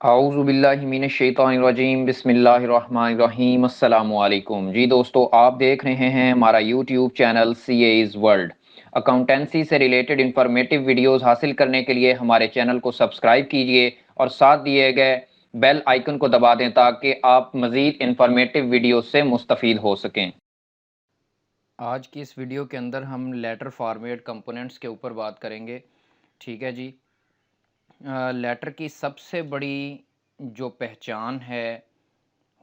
आऊज़ुबिल्लाहिमिनश्शैतानिर्रजीम बिस्मिल्लाहिर्रहमानिर्रहीम अस्सलामुअलैकुम। जी दोस्तों, आप देख रहे हैं हमारा YouTube channel CA's world. Accountancy से रिलेटेड इंफॉर्मेटिव वीडियोस हासिल करने के लिए हमारे चैनल को सब्सक्राइब कीजिए और साथ दिए गए बेल आइकन को दबा दें ताकि आप मज़ीद इंफॉर्मेटिव वीडियो से मुस्तफ़ीद हो सकें। आज की इस वीडियो के अंदर हम लेटर फॉर्मेट कंपोनेंट्स के ऊपर बात करेंगे। ठीक है जी। लेटर की सबसे बड़ी जो पहचान है,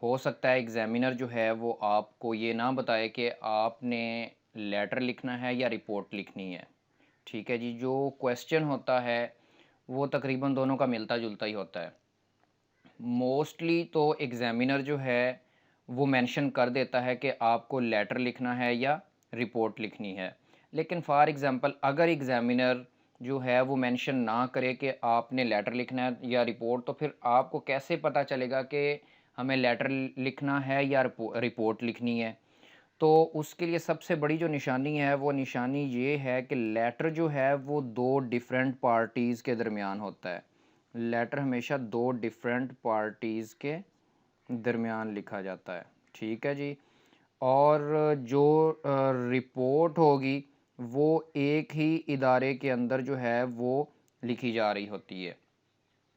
हो सकता है एग्ज़ामिनर जो है वो आपको ये ना बताए कि आपने लेटर लिखना है या रिपोर्ट लिखनी है। ठीक है जी। जो क्वेश्चन होता है वो तकरीबन दोनों का मिलता जुलता ही होता है। मोस्टली तो एग्ज़ामिनर जो है वो मेंशन कर देता है कि आपको लेटर लिखना है या रिपोर्ट लिखनी है। लेकिन फॉर एग्ज़ाम्पल अगर एग्ज़ामिनर जो है वो मेंशन ना करे कि आपने लेटर लिखना है या रिपोर्ट, तो फिर आपको कैसे पता चलेगा कि हमें लेटर लिखना है या रिपोर्ट लिखनी है? तो उसके लिए सबसे बड़ी जो निशानी है वो निशानी ये है कि लेटर जो है वो 2 डिफरेंट पार्टीज़ के दरमियान होता है। लेटर हमेशा 2 डिफरेंट पार्टीज़ के दरमियान लिखा जाता है। ठीक है जी। और जो रिपोर्ट होगी वो एक ही इदारे के अंदर जो है वो लिखी जा रही होती है।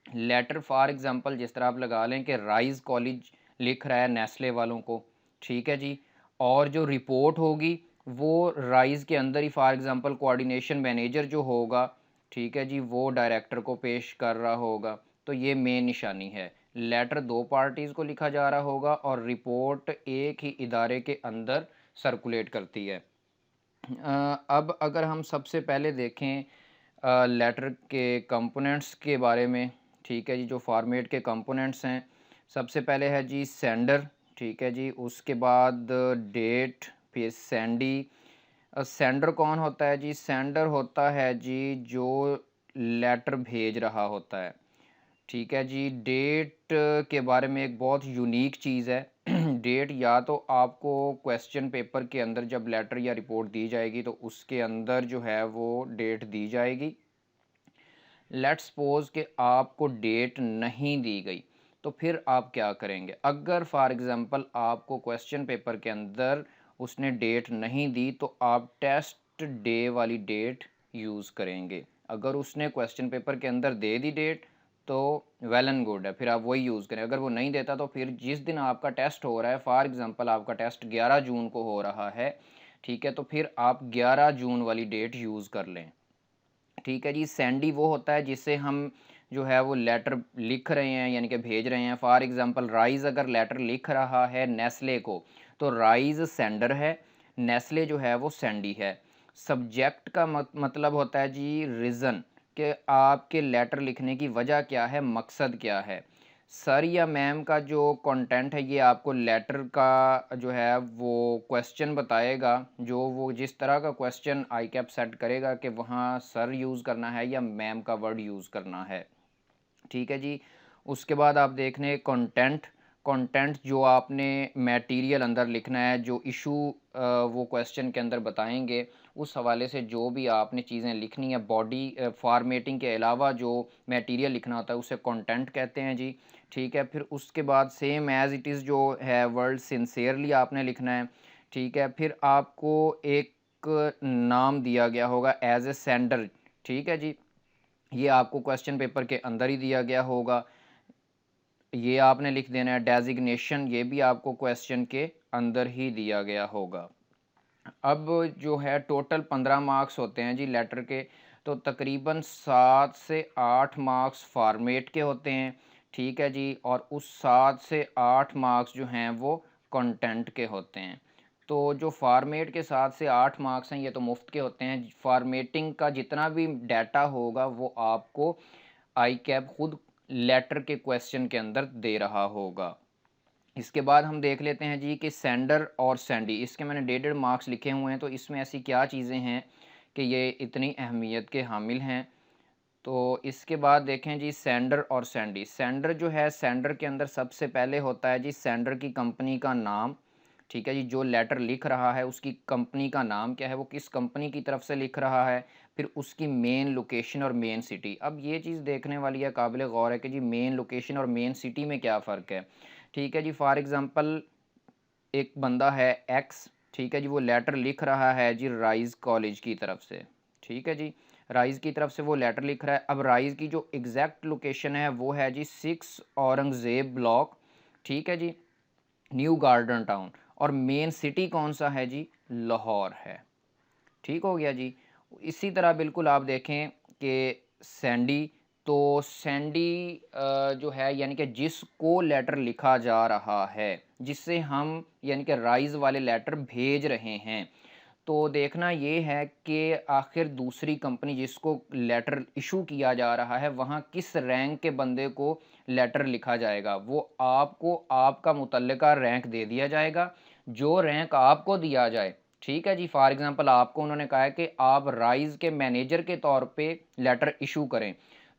लेटर फॉर एग्ज़ाम्पल जिस तरह आप लगा लें कि राइज़ कॉलेज लिख रहा है नेस्ले वालों को। ठीक है जी। और जो रिपोर्ट होगी वो राइज़ के अंदर ही फॉर एग्ज़ाम्पल कोऑर्डिनेशन मैनेजर जो होगा, ठीक है जी, वो डायरेक्टर को पेश कर रहा होगा। तो ये मेन निशानी है। लेटर 2 पार्टीज़ को लिखा जा रहा होगा और रिपोर्ट एक ही इदारे के अंदर सर्कुलेट करती है। अब अगर हम सबसे पहले देखें लेटर के कंपोनेंट्स के बारे में। ठीक है जी। जो फॉर्मेट के कंपोनेंट्स हैं, सबसे पहले है जी सेंडर। ठीक है जी। उसके बाद डेट, फिर सेंडी। सेंडर कौन होता है जी? सेंडर होता है जी जो लेटर भेज रहा होता है। ठीक है जी। डेट के बारे में एक बहुत यूनिक चीज़ है। डेट या तो आपको क्वेश्चन पेपर के अंदर जब लेटर या रिपोर्ट दी जाएगी तो उसके अंदर जो है वो डेट दी जाएगी। लेट्स सपोज कि आपको डेट नहीं दी गई, तो फिर आप क्या करेंगे? अगर फॉर एग्ज़ाम्पल आपको क्वेश्चन पेपर के अंदर उसने डेट नहीं दी तो आप टेस्ट डे वाली डेट यूज़ करेंगे। अगर उसने क्वेश्चन पेपर के अंदर दे दी डेट तो वेल एंड गुड है, फिर आप वही यूज़ करें। अगर वो नहीं देता तो फिर जिस दिन आपका टेस्ट हो रहा है, फॉर एग्ज़ाम्पल आपका टेस्ट 11 जून को हो रहा है, ठीक है, तो फिर आप 11 जून वाली डेट यूज़ कर लें। ठीक है जी। सैंडी वो होता है जिससे हम जो है वो लेटर लिख रहे हैं यानी कि भेज रहे हैं। फॉर एग्ज़ाम्पल राइज़ अगर लेटर लिख रहा है नेस्ले को तो राइज़ सेंडर है, नेस्ले जो है वो सैंडी है। सब्जेक्ट का मतलब होता है जी रीज़न, कि आपके लेटर लिखने की वजह क्या है, मकसद क्या है। सर या मैम का जो कंटेंट है ये आपको लेटर का जो है वो क्वेश्चन बताएगा। जो वो जिस तरह का क्वेश्चन आई कैप सेट करेगा कि वहाँ सर यूज़ करना है या मैम का वर्ड यूज़ करना है। ठीक है जी। उसके बाद आप देख लें कंटेंट। कंटेंट जो आपने मटेरियल अंदर लिखना है, जो इशू वो क्वेश्चन के अंदर बताएंगे, उस हवाले से जो भी आपने चीज़ें लिखनी है बॉडी फॉर्मेटिंग के अलावा जो मटेरियल लिखना होता है उसे कंटेंट कहते हैं जी। ठीक है। फिर उसके बाद सेम एज़ इट इज़ जो है वर्ड सिंसियरली आपने लिखना है। ठीक है। फिर आपको एक नाम दिया गया होगा एज ए सेंडर। ठीक है जी। ये आपको क्वेश्चन पेपर के अंदर ही दिया गया होगा, ये आपने लिख देना है। डेजिग्नेशन ये भी आपको क्वेश्चन के अंदर ही दिया गया होगा। अब जो है टोटल 15 मार्क्स होते हैं जी लेटर के, तो तकरीबन 7 से 8 मार्क्स फॉर्मेट के होते हैं। ठीक है जी। और उस 7 से 8 मार्क्स जो हैं वो कंटेंट के होते हैं। तो जो फॉर्मेट के 7 से 8 मार्क्स हैं ये तो मुफ्त के होते हैं। फॉर्मेटिंग का जितना भी डाटा होगा वो आपको आई कैप खुद लेटर के क्वेश्चन के अंदर दे रहा होगा। इसके बाद हम देख लेते हैं जी कि सेंडर और सेंडी, इसके मैंने 1.5 मार्क्स लिखे हुए हैं। तो इसमें ऐसी क्या चीज़ें हैं कि ये इतनी अहमियत के हामिल हैं। तो इसके बाद देखें जी सेंडर और सेंडी। सेंडर जो है, सेंडर के अंदर सबसे पहले होता है जी सेंडर की कंपनी का नाम। ठीक है जी, जो लेटर लिख रहा है उसकी कंपनी का नाम क्या है, वो किस कंपनी की तरफ से लिख रहा है, फिर उसकी मेन लोकेशन और मेन सिटी। अब ये चीज़ देखने वाली है, काबिल गौर है कि जी मेन लोकेशन और मेन सिटी में क्या फ़र्क है। ठीक है जी, फॉर एग्ज़ाम्पल एक बंदा है एक्स, ठीक है जी, वो लेटर लिख रहा है जी राइज़ कॉलेज की तरफ से। ठीक है जी, राइज़ की तरफ से वो लेटर लिख रहा है। अब राइज़ की जो एग्जैक्ट लोकेशन है वो है जी 6 औरंगज़ेब ब्लॉक, ठीक है जी, न्यू गार्डन टाउन। और मेन सिटी कौन सा है जी, लाहौर है। ठीक हो गया जी। इसी तरह बिल्कुल आप देखें कि सैंडी, तो सैंडी जो है यानी कि जिसको लेटर लिखा जा रहा है, जिससे हम यानी कि राइज़ वाले लेटर भेज रहे हैं, तो देखना ये है कि आखिर दूसरी कंपनी जिसको लेटर इशू किया जा रहा है वहाँ किस रैंक के बंदे को लेटर लिखा जाएगा। वो आपको आपका मुतल्लिका रैंक दे दिया जाएगा, जो रैंक आपको दिया जाए। ठीक है जी, फॉर एग्जांपल आपको उन्होंने कहा है कि आप राइज़ के मैनेजर के तौर पे लेटर इशू करें,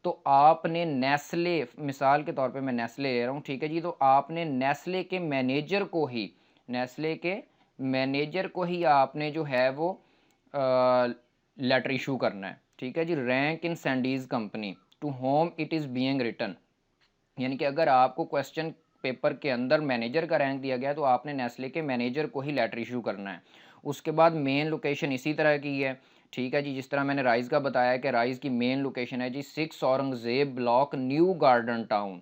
तो आपने नेस्ले, मिसाल के तौर पे मैं नेस्ले ले रहा हूँ, ठीक है जी, तो आपने नेस्ले के मैनेजर को ही, नेस्ले के मैनेजर को ही आपने जो है वो लेटर इशू करना है। ठीक है जी, rank in Sandy's company to whom it is being written, यानी कि अगर आपको क्वेश्चन पेपर के अंदर मैनेजर का रैंक दिया गया है तो आपने नेस्ले के मैनेजर को ही लेटर इशू करना है। उसके बाद मेन लोकेशन इसी तरह की है। ठीक है जी, जिस तरह मैंने राइज़ का बताया कि राइज़ की मेन लोकेशन है जी 6 Aurangzeb block new garden town.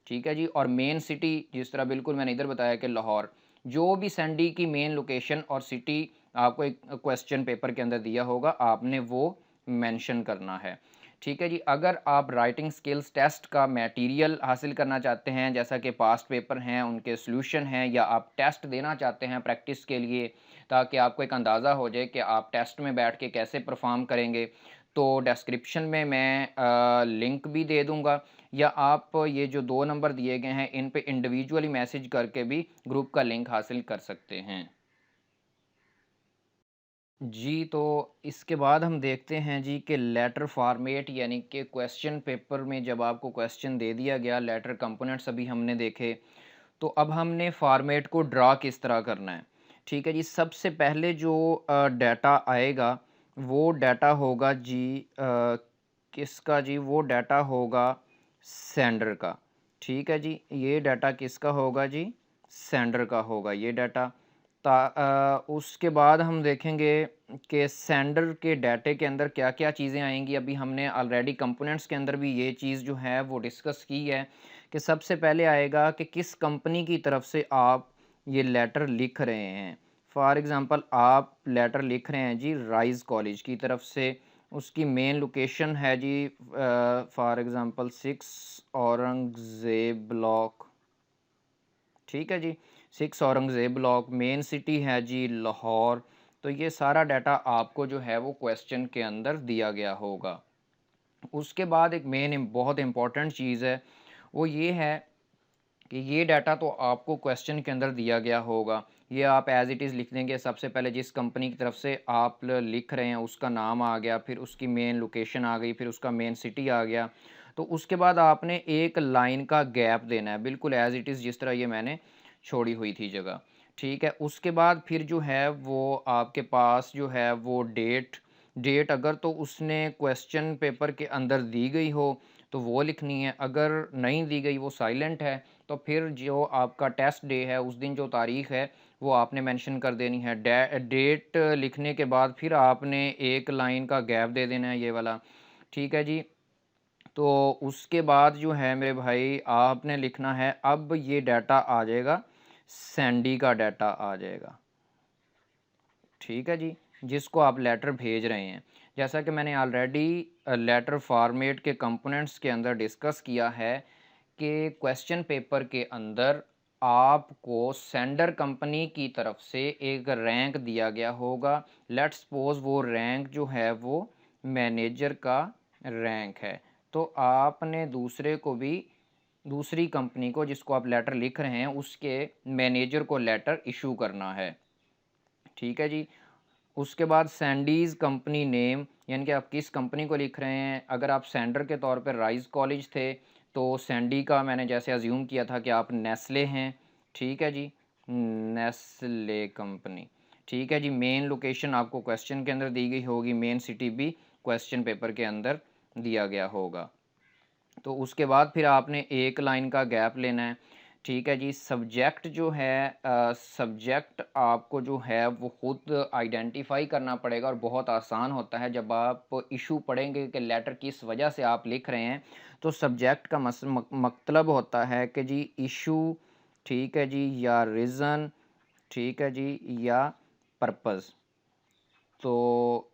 ठीक है जी, और मेन सिटी जिस तरह बिल्कुल मैंने इधर बताया कि लाहौर। जो भी सैंडी की मेन लोकेशन और सिटी आपको एक क्वेश्चन पेपर के अंदर दिया होगा, आपने वो मेंशन करना है। ठीक है जी, अगर आप राइटिंग स्किल्स टेस्ट का मटेरियल हासिल करना चाहते हैं, जैसा कि पास्ट पेपर हैं उनके सॉल्यूशन हैं, या आप टेस्ट देना चाहते हैं प्रैक्टिस के लिए, ताकि आपको एक अंदाज़ा हो जाए कि आप टेस्ट में बैठ के कैसे परफॉर्म करेंगे, तो डिस्क्रिप्शन में मैं लिंक भी दे दूंगा, या आप ये जो 2 नंबर दिए गए हैं इन पे इंडिविजुअली मैसेज करके भी ग्रुप का लिंक हासिल कर सकते हैं। जी, तो इसके बाद हम देखते हैं जी कि लेटर फॉर्मेट, यानी कि क्वेश्चन पेपर में जब आपको क्वेश्चन दे दिया गया, लेटर कंपोनेंट्स अभी हमने देखे, तो अब हमने फॉर्मेट को ड्रा किस तरह करना है। ठीक है जी, सबसे पहले जो डाटा आएगा वो डाटा होगा जी किसका जी, वो डाटा होगा सेंडर का। ठीक है जी, ये डाटा किसका होगा जी, सेंडर का होगा ये डाटा। उसके बाद हम देखेंगे कि सेंडर के डाटे के अंदर क्या क्या चीज़ें आएंगी। अभी हमने ऑलरेडी कंपोनेंट्स के अंदर भी ये चीज़ जो है वो डिस्कस की है कि सबसे पहले आएगा कि किस कंपनी की तरफ से आप ये लेटर लिख रहे हैं। फॉर एग्ज़ाम्पल आप लेटर लिख रहे हैं जी राइज़ कॉलेज की तरफ से, उसकी मेन लोकेशन है जी फॉर एग्ज़ाम्पल 6 औरंगज़ेब ब्लॉक। ठीक है जी, 6 औरंगज़ेब ब्लॉक, मेन सिटी है जी लाहौर। तो ये सारा डाटा आपको जो है वो क्वेश्चन के अंदर दिया गया होगा। उसके बाद एक मेन बहुत इंपॉर्टेंट चीज़ है, वो ये है कि ये डाटा तो आपको क्वेश्चन के अंदर दिया गया होगा, ये आप एज़ इट इज़ लिख देंगे। सबसे पहले जिस कंपनी की तरफ से आप लिख रहे हैं उसका नाम आ गया, फिर उसकी मेन लोकेशन आ गई, फिर उसका मेन सिटी आ गया। तो उसके बाद आपने एक लाइन का गैप देना है, बिल्कुल एज़ इट इज़ जिस तरह ये मैंने छोड़ी हुई थी जगह। ठीक है, उसके बाद फिर जो है वो आपके पास जो है वो डेट, डेट अगर तो उसने क्वेश्चन पेपर के अंदर दी गई हो तो वो लिखनी है, अगर नहीं दी गई, वो साइलेंट है, तो फिर जो आपका टेस्ट डे है उस दिन जो तारीख़ है वो आपने मेंशन कर देनी है। डेट लिखने के बाद फिर आपने एक लाइन का गैप दे देना है, ये वाला। ठीक है जी, तो उसके बाद जो है मेरे भाई आपने लिखना है, अब ये डाटा आ जाएगा, सैंडी का डाटा आ जाएगा। ठीक है जी, जिसको आप लेटर भेज रहे हैं। जैसा कि मैंने ऑलरेडी लेटर फॉर्मेट के कंपोनेंट्स के अंदर डिस्कस किया है कि क्वेश्चन पेपर के अंदर आपको सेंडर कंपनी की तरफ से एक रैंक दिया गया होगा। लेट्स सपोज वो रैंक जो है वो मैनेजर का रैंक है, तो आपने दूसरे को भी, दूसरी कंपनी को जिसको आप लेटर लिख रहे हैं उसके मैनेजर को लेटर इशू करना है। ठीक है जी, उसके बाद सैंडीज़ कंपनी नेम, यानी कि आप किस कंपनी को लिख रहे हैं। अगर आप सेंडर के तौर पर राइज़ कॉलेज थे तो सैंडी का मैंने जैसे अज्यूम किया था कि आप नेस्ले हैं। ठीक है जी, नेस्ले कंपनी। ठीक है जी, मेन लोकेशन आपको क्वेश्चन के अंदर दी गई होगी, मेन सिटी भी क्वेश्चन पेपर के अंदर दिया गया होगा। तो उसके बाद फिर आपने एक लाइन का गैप लेना है। ठीक है जी, सब्जेक्ट जो है सब्जेक्ट आपको जो है वो खुद आइडेंटिफाई करना पड़ेगा और बहुत आसान होता है। जब आप इशू पढ़ेंगे कि लेटर किस वजह से आप लिख रहे हैं, तो सब्जेक्ट का मतलब होता है कि जी इशू, ठीक है जी, या रीज़न, ठीक है जी, या पर्पज़। तो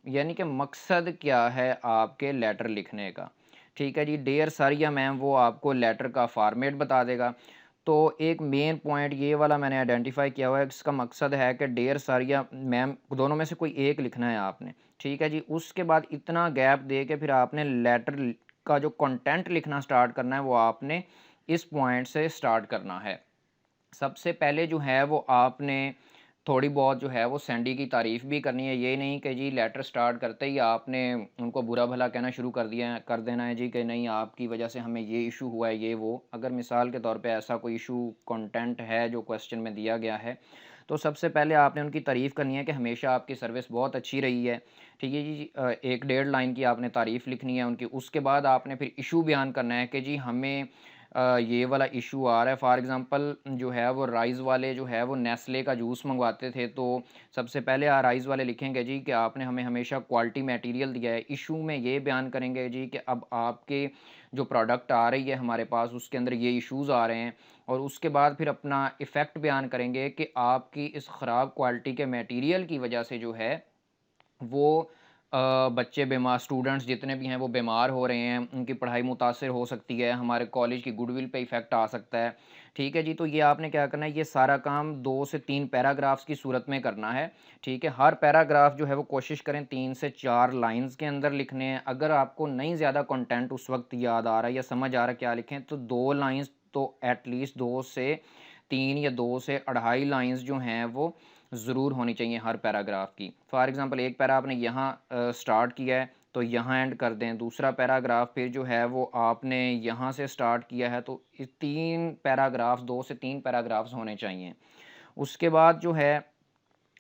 यानी कि मकसद क्या है आपके लेटर लिखने का। ठीक है जी, डियर सर या मैम वो आपको लेटर का फॉर्मेट बता देगा। तो एक मेन पॉइंट ये वाला मैंने आइडेंटिफाई किया हुआ है, इसका मकसद है कि डियर सर या मैम दोनों में से कोई एक लिखना है आपने। ठीक है जी, उसके बाद इतना गैप दे के फिर आपने लेटर का जो कंटेंट लिखना स्टार्ट करना है वो आपने इस पॉइंट से स्टार्ट करना है। सबसे पहले जो है वो आपने थोड़ी बहुत जो है वो सैंडी की तारीफ़ भी करनी है। ये नहीं कि जी लेटर स्टार्ट करते ही आपने उनको बुरा भला कहना शुरू कर देना है जी कि नहीं आपकी वजह से हमें ये इशू हुआ है, ये वो। अगर मिसाल के तौर पे ऐसा कोई इशू कंटेंट है जो क्वेश्चन में दिया गया है, तो सबसे पहले आपने उनकी तारीफ़ करनी है कि हमेशा आपकी सर्विस बहुत अच्छी रही है। ठीक है जी, एक डेढ़ लाइन की आपने तारीफ़ लिखनी है उनकी। उसके बाद आपने फिर इशू बयान करना है कि जी हमें ये वाला इशू आ रहा है। फॉर एग्ज़ाम्पल जो है वो राइस वाले जो है वो नेस्ले का जूस मंगवाते थे, तो सबसे पहले राइस वाले लिखेंगे जी कि आपने हमें हमेशा क्वालिटी मटेरियल दिया है। इशू में ये बयान करेंगे जी कि अब आपके जो प्रोडक्ट आ रही है हमारे पास उसके अंदर ये इश्यूज़ आ रहे हैं। और उसके बाद फिर अपना इफ़ेक्ट बयान करेंगे कि आपकी इस ख़राब क्वालिटी के मटेरियल की वजह से जो है वो बच्चे बीमार, स्टूडेंट्स जितने भी हैं वो बीमार हो रहे हैं, उनकी पढ़ाई मुतासिर हो सकती है, हमारे कॉलेज की गुडविल पे इफ़ेक्ट आ सकता है। ठीक है जी, तो ये आपने क्या करना है, ये सारा काम 2 से 3 पैराग्राफ्स की सूरत में करना है। ठीक है, हर पैराग्राफ जो है वो कोशिश करें 3 से 4 लाइन्स के अंदर लिखने हैं। अगर आपको नहीं ज़्यादा कंटेंट उस वक्त याद आ रहा है या समझ आ रहा है क्या लिखें, तो 2 लाइन्स तो एटलीस्ट 2 से 3 या 2 से 2.5 लाइन्स जो हैं वो ज़रूर होनी चाहिए हर पैराग्राफ की। फॉर एग्ज़ाम्पल एक पैरा आपने यहाँ स्टार्ट किया है तो यहाँ एंड कर दें। दूसरा पैराग्राफ फिर जो है वो आपने यहाँ से स्टार्ट किया है, तो इस 3 पैराग्राफ्स, 2 से 3 पैराग्राफ्स होने चाहिए। उसके बाद जो है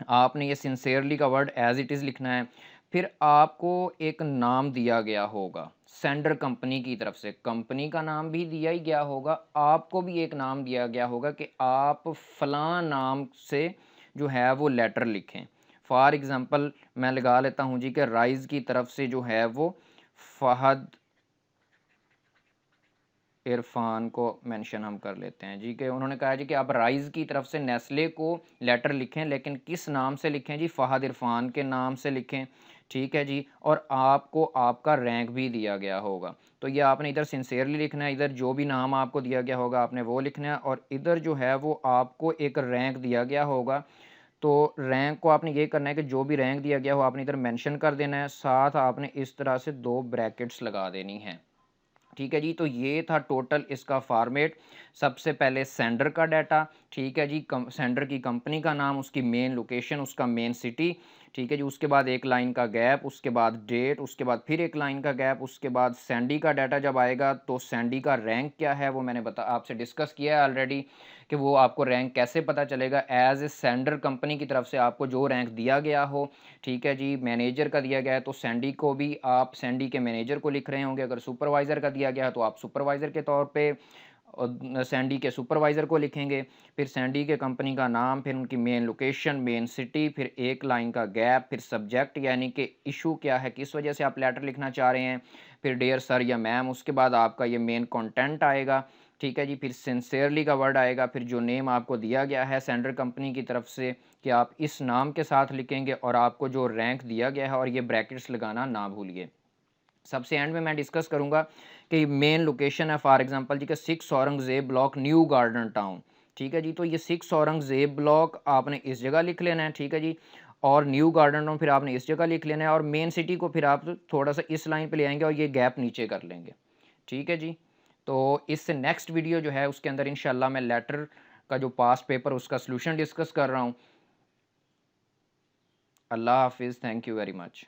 आपने ये सिंसियरली का वर्ड एज़ इट इज़ लिखना है। फिर आपको एक नाम दिया गया होगा सेंडर कंपनी की तरफ से, कंपनी का नाम भी दिया ही गया होगा, आपको भी एक नाम दिया गया होगा कि आप फ़लाँ नाम से जो है वो लेटर लिखें। फॉर एग्ज़ाम्पल मैं लगा लेता हूँ जी कि राइज़ की तरफ से जो है वो फ़हद इरफान को मेंशन हम कर लेते हैं जी, कि उन्होंने कहा जी कि आप राइज़ की तरफ से नेस्ले को लेटर लिखें, लेकिन किस नाम से लिखें जी, फ़हद इरफान के नाम से लिखें। ठीक है जी, और आपको आपका रैंक भी दिया गया होगा। तो ये आपने इधर सिंसियरली लिखना है, इधर जो भी नाम आपको दिया गया होगा आपने वो लिखना है, और इधर जो है वो आपको एक रैंक दिया गया होगा। तो रैंक को आपने ये करना है कि जो भी रैंक दिया गया हो आपने इधर मेंशन कर देना है, साथ आपने इस तरह से 2 ब्रैकेट्स लगा देनी हैं। ठीक है जी, तो ये था टोटल इसका फॉर्मेट। सबसे पहले सेंडर का डाटा, ठीक है जी, सेंडर की कंपनी का नाम, उसकी मेन लोकेशन, उसका मेन सिटी, ठीक है जी, उसके बाद एक लाइन का गैप, उसके बाद डेट, उसके बाद फिर एक लाइन का गैप, उसके बाद सैंडी का डाटा जब आएगा तो सैंडी का रैंक क्या है वो मैंने आपसे डिस्कस किया है ऑलरेडी, कि वो आपको रैंक कैसे पता चलेगा। एज ए सेंडर कंपनी की तरफ से आपको जो रैंक दिया गया हो, ठीक है जी, मैनेजर का दिया गया है तो सैंडी को भी आप सैंडी के मैनेजर को लिख रहे होंगे। अगर सुपरवाइज़र का दिया गया है तो आप सुपरवाइज़र के तौर पे सैंडी के सुपरवाइज़र को लिखेंगे। फिर सैंडी के कंपनी का नाम, फिर उनकी मेन लोकेशन, मेन सिटी, फिर एक लाइन का गैप, फिर सब्जेक्ट यानी कि इशू क्या है, किस वजह से आप लेटर लिखना चाह रहे हैं, फिर डियर सर या मैम, उसके बाद आपका ये मेन कंटेंट आएगा। ठीक है जी, फिर सिंसियरली का वर्ड आएगा, फिर जो नेम आपको दिया गया है सेंडर कंपनी की तरफ से कि आप इस नाम के साथ लिखेंगे, और आपको जो रैंक दिया गया है, और ये ब्रैकेट्स लगाना ना भूलिए। सबसे एंड में मैं डिस्कस करूंगा कि मेन लोकेशन है फॉर एग्जांपल जी का 6 Aurangzeb block, new garden town. ठीक है जी, तो ये 6 औरंगजेब ब्लॉक आपने इस जगह लिख लेना है। ठीक है जी, और न्यू गार्डन टाउन फिर आपने इस जगह लिख लेना है, और मेन सिटी को फिर आप थोड़ा सा इस लाइन पे ले आएंगे और ये गैप नीचे कर लेंगे। ठीक है जी, तो इससे नेक्स्ट वीडियो जो है उसके अंदर इंशाल्लाह मैं लेटर का जो पास्ट पेपर उसका सोल्यूशन डिस्कस कर रहा हूँ। अल्लाह हाफिज़, थैंक यू वेरी मच।